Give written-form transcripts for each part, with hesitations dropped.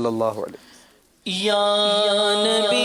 صلی اللہ علیہ وسلم. یا نبی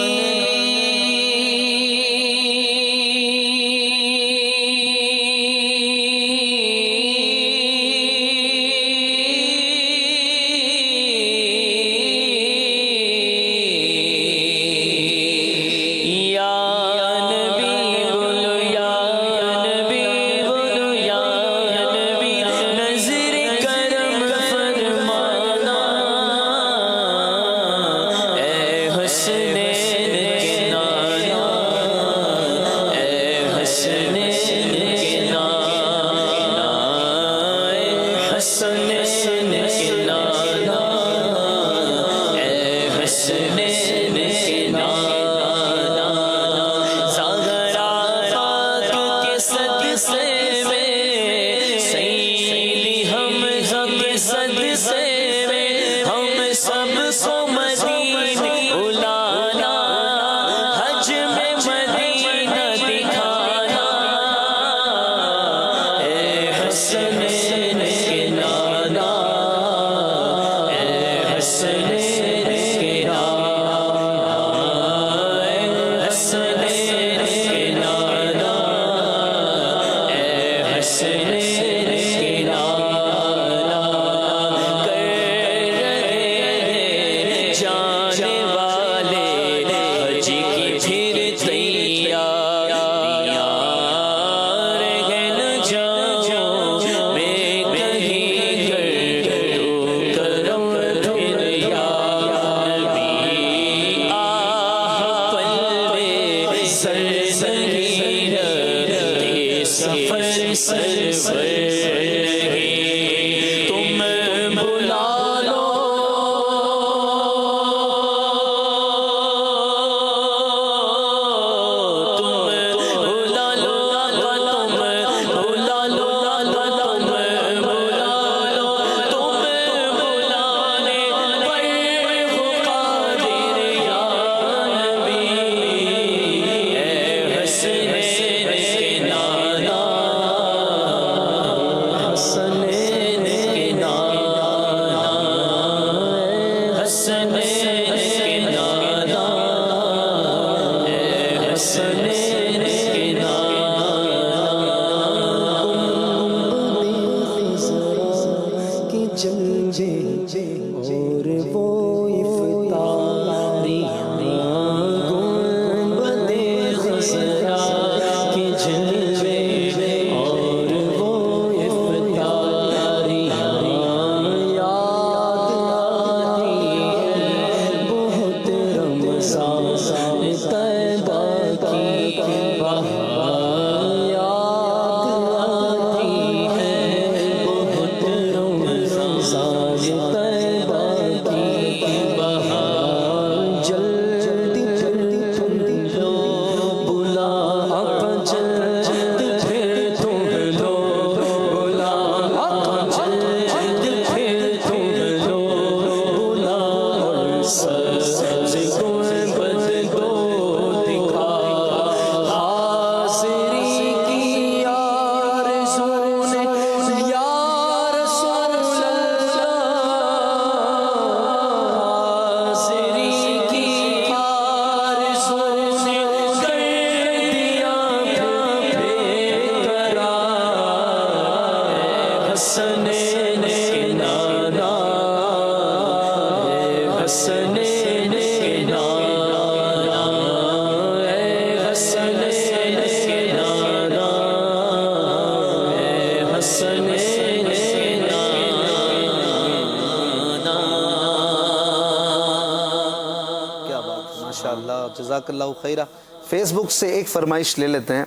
جزاک اللہ خیرہ. فیس بک سے ایک فرمائش لے لیتے ہیں,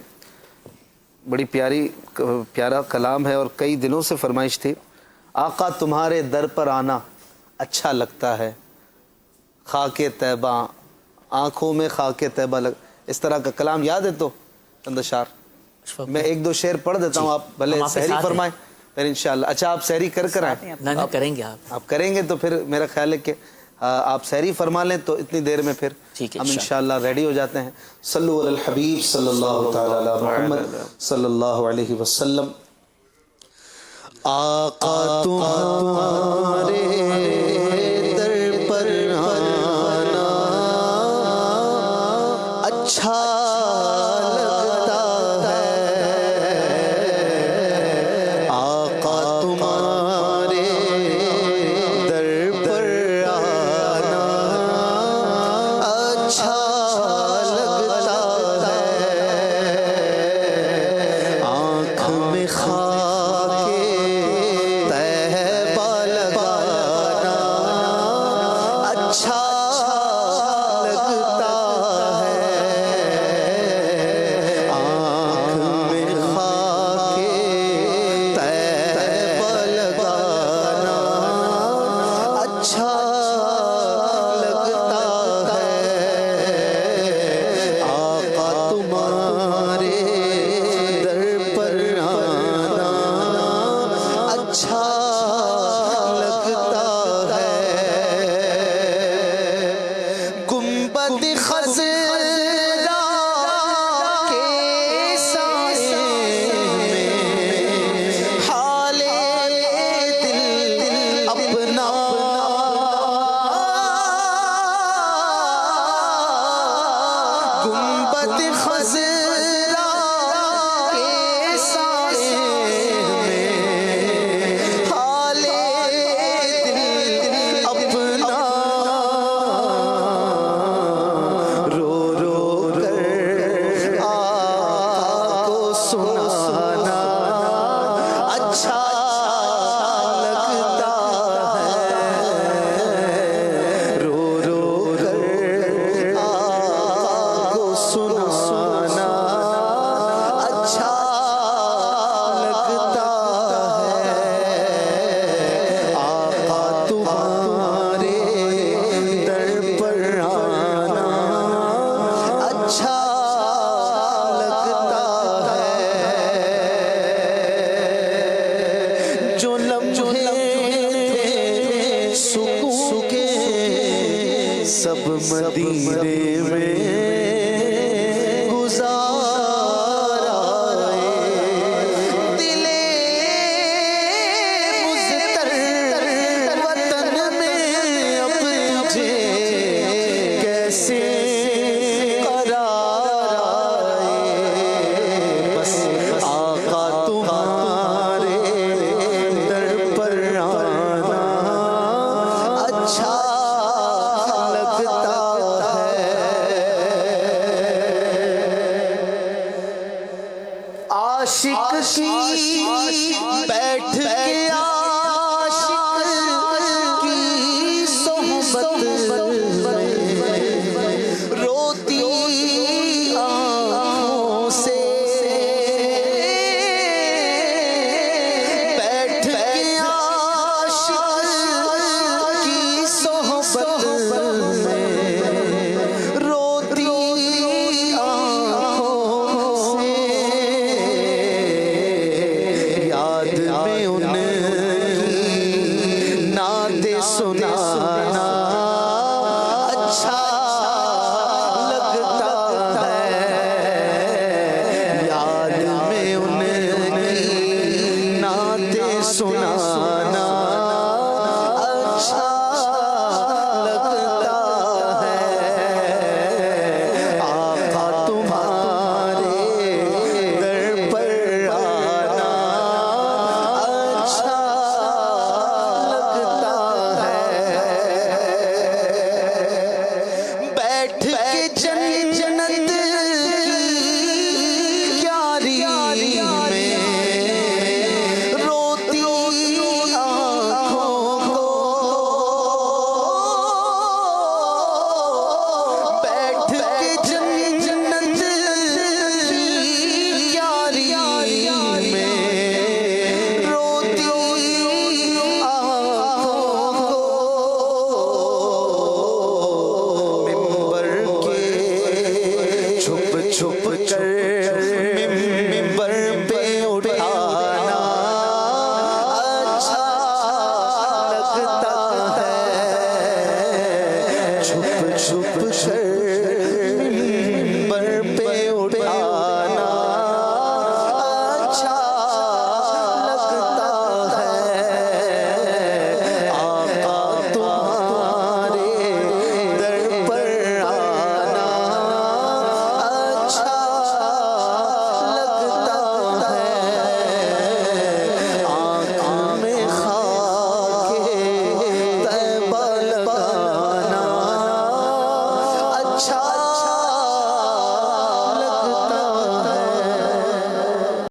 بڑی پیارا کلام ہے اور کئی دنوں سے فرمائش تھی. آقا تمہارے در پر آنا اچھا لگتا ہے, خاک طیبہ آنکھوں میں خاک طیبہ اس طرح کا کلام یاد ہے تو چند اشعار میں ایک دو شعر پڑھ دیتا ہوں, آپ بھلے سحری فرمائیں پھر انشاءاللہ. اچھا آپ سحری کر آئیں؟ نہیں کریں گے. آپ کریں گے تو پھر میرا خیال ہے کہ آپ سحری فرما لیں تو اتنی دیر میں پھر ہم انشاءاللہ ریڈی ہو جاتے ہیں. صلو علی الحبیب صلی اللہ تعالی علی محمد صلی اللہ علیہ وسلم. آقا تمہارے در پر سب مدینے میں گزارا دل مضطر وطن میں اب تجھے کیسے قرار آئے بس آقا تمہارے در پر آنا اچھا لگتا ہے عاشق کی بیٹھ کے عاشق کی صحبت روتی آنکھوں سے بیٹھ کے عاشق کی صحبت میں روتی آنکھوں سے یاد میں ان کی نعتیں سنانا اچھا لگتا ہے یاد میں ان کی نعتیں سنانا اچھا لگتا ہے آقا تمہارے در پر آنا اچھا لگتا ہے بیٹھ کے جنت کی کیاری میں روتی آنکھوں کو بیٹھ کے جنت کی کیاری میں روتی آنکھوں کو ممبر کے چھپ چھپ کر ممبر پہ اٹھانا اچھا لگتا ہے چھپ چھپ کر